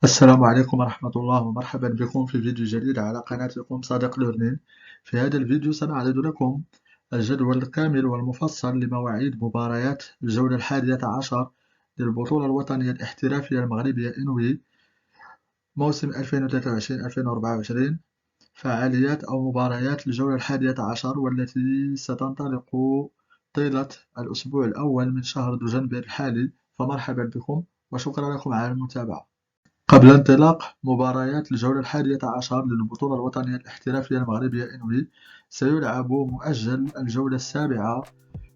السلام عليكم ورحمة الله ومرحبا بكم في فيديو جديد على قناتكم صادق لورنين. في هذا الفيديو سنعرض لكم الجدول الكامل والمفصل لمواعيد مباريات الجولة 11 للبطولة الوطنية الاحترافية المغربية إنوي موسم 2023-2024. فعاليات أو مباريات الجولة 11 والتي ستنطلق طيلة الأسبوع الأول من شهر دجنبر الحالي. فمرحبا بكم وشكرا لكم على المتابعة. قبل انطلاق مباريات الجولة 11 للبطولة الوطنية الاحترافية المغربية إنوي، سيلعب مؤجل الجولة 7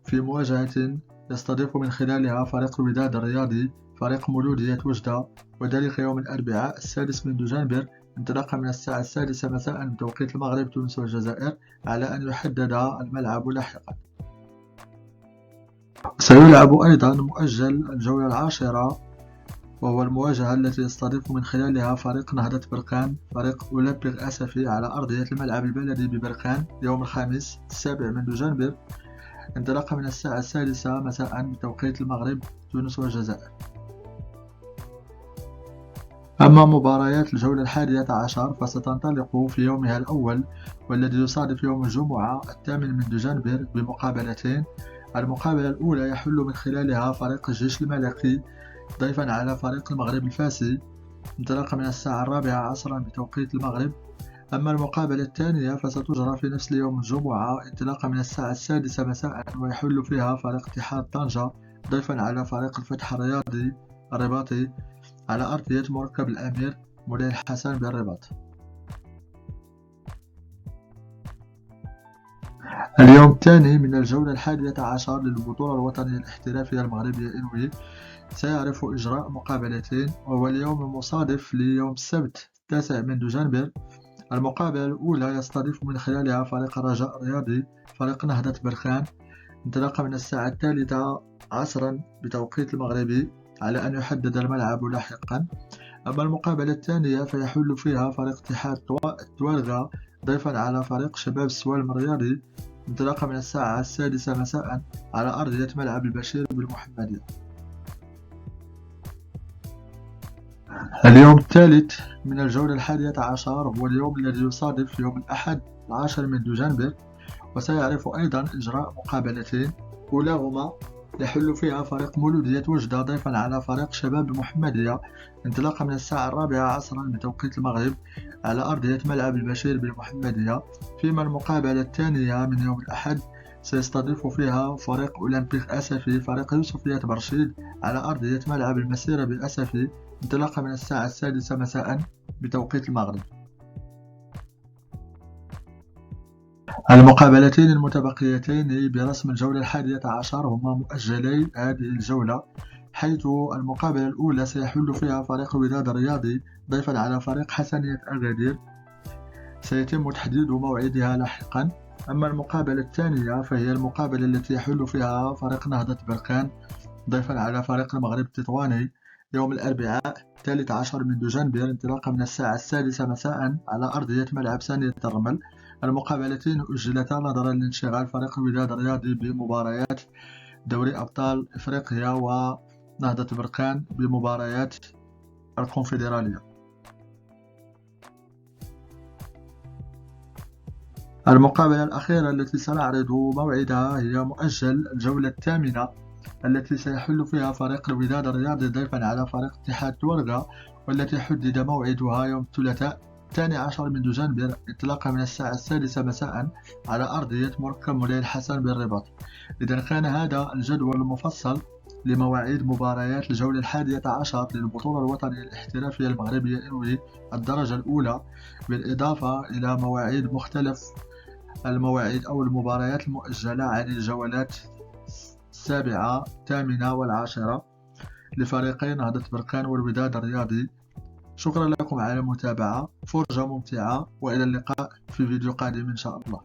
في مواجهة يستضيف من خلالها فريق الوداد الرياضي فريق مولودية وجدة، وذلك يوم الأربعاء 6 من دجنبر انطلاقا من الساعة 6 مساء بتوقيت المغرب تونس والجزائر، على أن يحدد الملعب لاحقا. سيلعب أيضا مؤجل الجولة 10 وهو المواجهة التي يستضيف من خلالها فريق نهضة برقان فريق أولمبيغ أسفي على أرضية الملعب البلدي ببرقان يوم الخميس 7 من دجنبر انطلاقا من الساعة 6 مساء بتوقيت المغرب تونس والجزائر. أما مباريات الجولة 11 فستنطلق في يومها الأول والذي يصادف يوم الجمعة 8 من دجنبر بمقابلتين. المقابلة الأولى يحل من خلالها فريق الجيش الملكي ضيفا على فريق المغرب الفاسي انطلاقا من الساعة 4 عصرا بتوقيت المغرب. أما المقابلة الثانية فستجرى في نفس اليوم الجمعة انطلاقا من الساعة 6 مساء، ويحل فيها فريق اتحاد طنجة ضيفا على فريق الفتح الرياضي الرباطي على أرضية مركب الأمير مولاي الحسن بالرباط. اليوم الثاني من الجولة 11 للبطولة الوطنية الاحترافية المغربية إنوي سيعرف إجراء مقابلتين، وهو اليوم المصادف ليوم السبت 9 من دجنبر. المقابلة الأولى يستضيف من خلالها فريق الرجاء الرياضي فريق نهضة برقان انطلاقا من الساعة 3 عصرا بتوقيت المغربي، على أن يحدد الملعب لاحقا. أما المقابلة الثانية فيحل فيها فريق اتحاد توالغا ضيفا على فريق شباب السوالم الرياضي انطلاقا من الساعة 6 مساء على أرضية ملعب البشير بالمحمدية. اليوم الثالث من الجولة 11 هو اليوم الذي يصادف يوم الأحد 10 من دجنبر، وسيعرف أيضا إجراء مقابلتين، أولاهما يحل فيها فريق مولودية وجدة ضيفا على فريق شباب المحمدية انطلاقا من الساعة 4 عصرا بتوقيت المغرب على أرضية ملعب البشير بالمحمدية. فيما المقابلة الثانية من يوم الأحد سيستضيف فيها فريق أولمبيغ أسفي فريق يوسفية برشيد على أرضية ملعب المسيرة بأسفي انطلاقا من الساعة 6 مساء بتوقيت المغرب. المقابلتين المتبقيتين برسم الجولة 11 هما مؤجلي هذه الجولة، حيث المقابلة الأولى سيحل فيها فريق الوداد الرياضي ضيفا على فريق حسنية أغادير، سيتم تحديد موعدها لاحقا. أما المقابلة الثانية فهي المقابلة التي يحل فيها فريق نهضة برقان ضيفا على فريق المغرب التطواني يوم الأربعاء 13 من دجنبر انطلاقا من الساعة 6 مساء على أرضية ملعب ثانية الرمل. المقابلتين أجلتا نظرا لانشغال فريق الوداد الرياضي بمباريات دوري أبطال إفريقيا ونهضة برقان بمباريات الكونفدرالية. المقابلة الأخيرة التي سنعرض موعدها هي مؤجل الجولة الثامنة التي سيحل فيها فريق الوداد الرياضي ضيفا على فريق اتحاد توالغا، والتي حدد موعدها يوم الثلاثاء 12 من دجنبر انطلاقا من الساعة 6 مساء على أرضية مركب مولاي الحسن بالرباط. إذا كان هذا الجدول المفصل لمواعيد مباريات الجولة 11 للبطولة الوطنية الاحترافية المغربية إنوي الدرجة الأولى، بالإضافة إلى مواعيد مختلف المواعيد أو المباريات المؤجلة عن الجولات 7 8 والعاشرة لفريقي نهضة برقان والوداد الرياضي. شكرا لكم على المتابعة، فرجة ممتعة، وإلى اللقاء في فيديو قادم إن شاء الله.